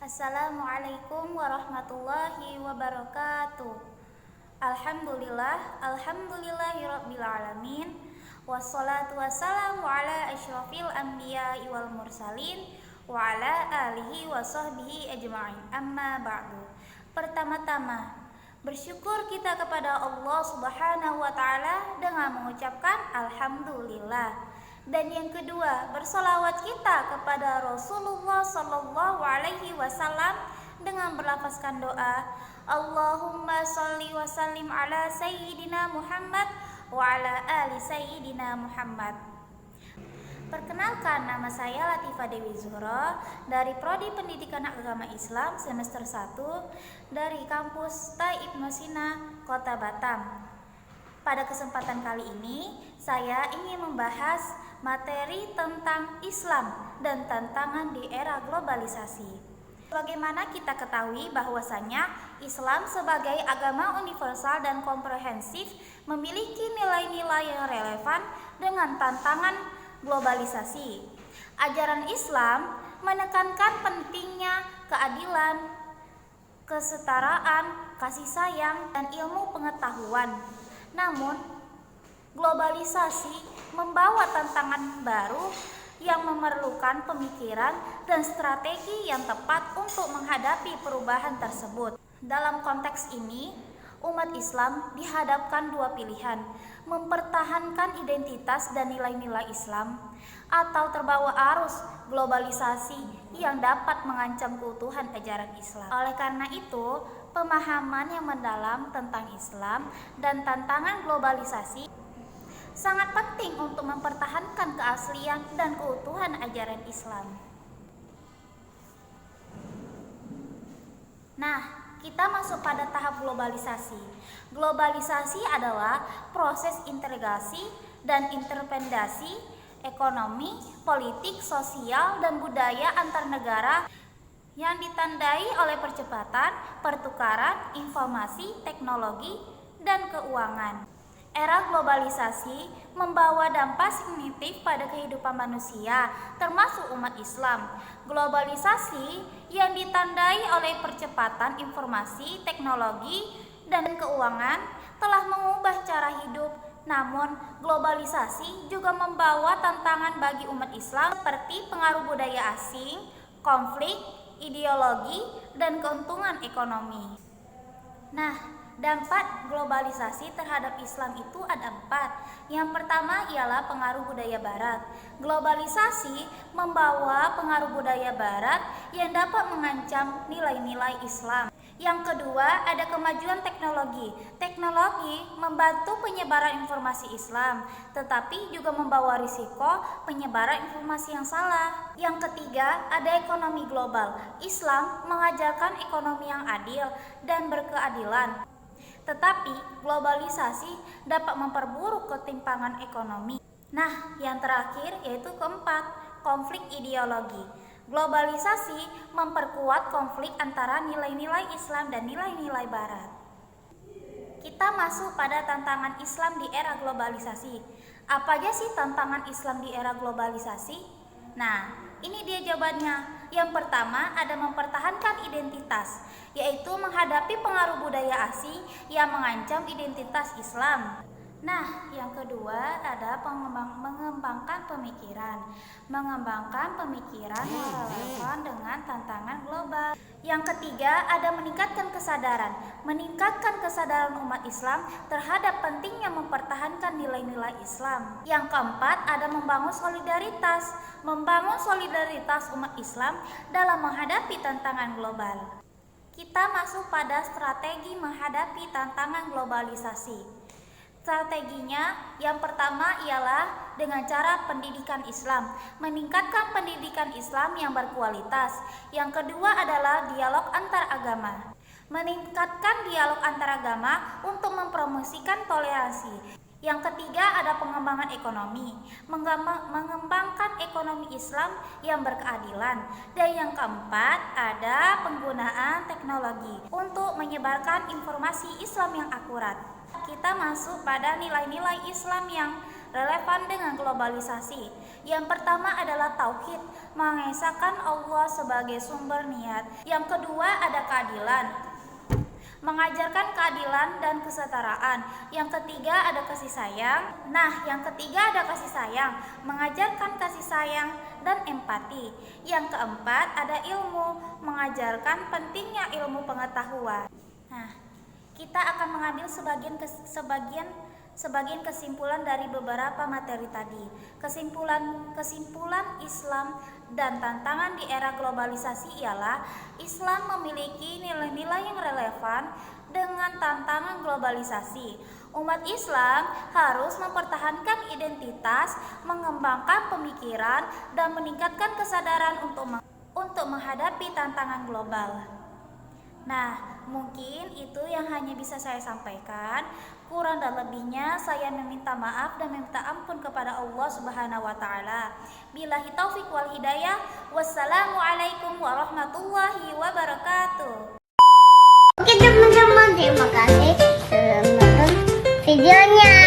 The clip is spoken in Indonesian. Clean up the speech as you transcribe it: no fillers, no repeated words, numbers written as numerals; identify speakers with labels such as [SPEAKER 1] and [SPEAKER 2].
[SPEAKER 1] Assalamualaikum warahmatullahi wabarakatuh. Alhamdulillahirabbil alamin. Wassalatu wassalamu ala asyrafil anbiya'i wal mursalin wa ala alihi wa sahbihi ajma'in. Amma ba'du. Pertama-tama, bersyukur kita kepada Allah Subhanahu wa taala dengan mengucapkan alhamdulillah. Dan yang kedua, bersolawat kita kepada Rasulullah Sallallahu Alaihi Wasallam dengan berlafazkan doa, Allahumma salli wa sallim ala Sayyidina Muhammad wa ala ali Sayyidina Muhammad. Perkenalkan, nama saya Latifah Dewi Zuhro dari Prodi Pendidikan Agama Islam semester 1 dari kampus TAI Ibnu Sina, Kota Batam. Pada kesempatan kali ini, saya ingin membahas materi tentang Islam dan tantangan di era globalisasi. Bagaimana kita ketahui bahwasanya Islam sebagai agama universal dan komprehensif memiliki nilai-nilai yang relevan dengan tantangan globalisasi. Ajaran Islam menekankan pentingnya keadilan, kesetaraan, kasih sayang, dan ilmu pengetahuan. Namun, globalisasi membawa tantangan baru yang memerlukan pemikiran dan strategi yang tepat untuk menghadapi perubahan tersebut. Dalam konteks ini, umat Islam dihadapkan dua pilihan, mempertahankan identitas dan nilai-nilai Islam atau terbawa arus globalisasi yang dapat mengancam keutuhan ajaran Islam. Oleh karena itu, pemahaman yang mendalam tentang Islam dan tantangan globalisasi sangat penting untuk mempertahankan keaslian dan keutuhan ajaran Islam. Nah, kita masuk pada tahap globalisasi. Globalisasi adalah proses integrasi dan interpendasi ekonomi, politik, sosial, dan budaya antar negara yang ditandai oleh percepatan, pertukaran, informasi, teknologi, dan keuangan. Era globalisasi membawa dampak signifikan pada kehidupan manusia, termasuk umat Islam. Globalisasi yang ditandai oleh percepatan informasi, teknologi, dan keuangan telah mengubah cara hidup. Namun, globalisasi juga membawa tantangan bagi umat Islam seperti pengaruh budaya asing, konflik, ideologi, dan keuntungan ekonomi. Nah, dampak globalisasi terhadap Islam itu ada 4. Yang pertama ialah pengaruh budaya Barat. Globalisasi membawa pengaruh budaya Barat yang dapat mengancam nilai-nilai Islam. Yang kedua, ada kemajuan teknologi. Teknologi membantu penyebaran informasi Islam, tetapi juga membawa risiko penyebaran informasi yang salah. Yang ketiga, ada ekonomi global. Islam mengajarkan ekonomi yang adil dan berkeadilan. Tetapi globalisasi dapat memperburuk ketimpangan ekonomi. Nah, yang terakhir yaitu keempat, konflik ideologi. Globalisasi memperkuat konflik antara nilai-nilai Islam dan nilai-nilai Barat. Kita masuk pada tantangan Islam di era globalisasi. Apa aja sih tantangan Islam di era globalisasi? Nah, ini dia jawabannya. Yang pertama ada mempertahankan identitas, yaitu menghadapi pengaruh budaya asing yang mengancam identitas Islam. Nah, yang kedua ada mengembangkan pemikiran. Mengembangkan pemikiran yang relevan dengan tantangan global. Yang ketiga ada meningkatkan kesadaran. Meningkatkan kesadaran umat Islam terhadap pentingnya mempertahankan nilai-nilai Islam. Yang keempat ada membangun solidaritas. Membangun solidaritas umat Islam dalam menghadapi tantangan global. Kita masuk pada strategi menghadapi tantangan globalisasi. Strateginya yang pertama ialah dengan cara pendidikan Islam, meningkatkan pendidikan Islam yang berkualitas. Yang kedua adalah dialog antar agama, meningkatkan dialog antar agama untuk mempromosikan toleransi. Yang ketiga ada pengembangan ekonomi, mengembangkan ekonomi Islam yang berkeadilan. Dan yang keempat ada penggunaan teknologi untuk menyebarkan informasi Islam yang akurat. Kita masuk pada nilai-nilai Islam yang relevan dengan globalisasi. Yang pertama adalah tauhid, mengesahkan Allah sebagai sumber niat. Yang kedua ada keadilan, mengajarkan keadilan dan kesetaraan. Yang ketiga ada kasih sayang. Yang ketiga ada kasih sayang, mengajarkan kasih sayang dan empati. Yang keempat ada ilmu, mengajarkan pentingnya ilmu pengetahuan. Kita akan mengambil sebagian kesimpulan dari beberapa materi tadi. Kesimpulan Islam dan tantangan di era globalisasi ialah Islam memiliki nilai-nilai yang relevan dengan tantangan globalisasi. Umat Islam harus mempertahankan identitas, mengembangkan pemikiran, dan meningkatkan kesadaran untuk menghadapi tantangan global. Mungkin itu yang hanya bisa saya sampaikan. Kurang dan lebihnya saya meminta maaf dan meminta ampun kepada Allah Subhanahu wa taala. Billahi taufik wal hidayah. Wassalamualaikum warahmatullahi wabarakatuh.
[SPEAKER 2] Oke teman-teman, terima kasih sudah menonton videonya.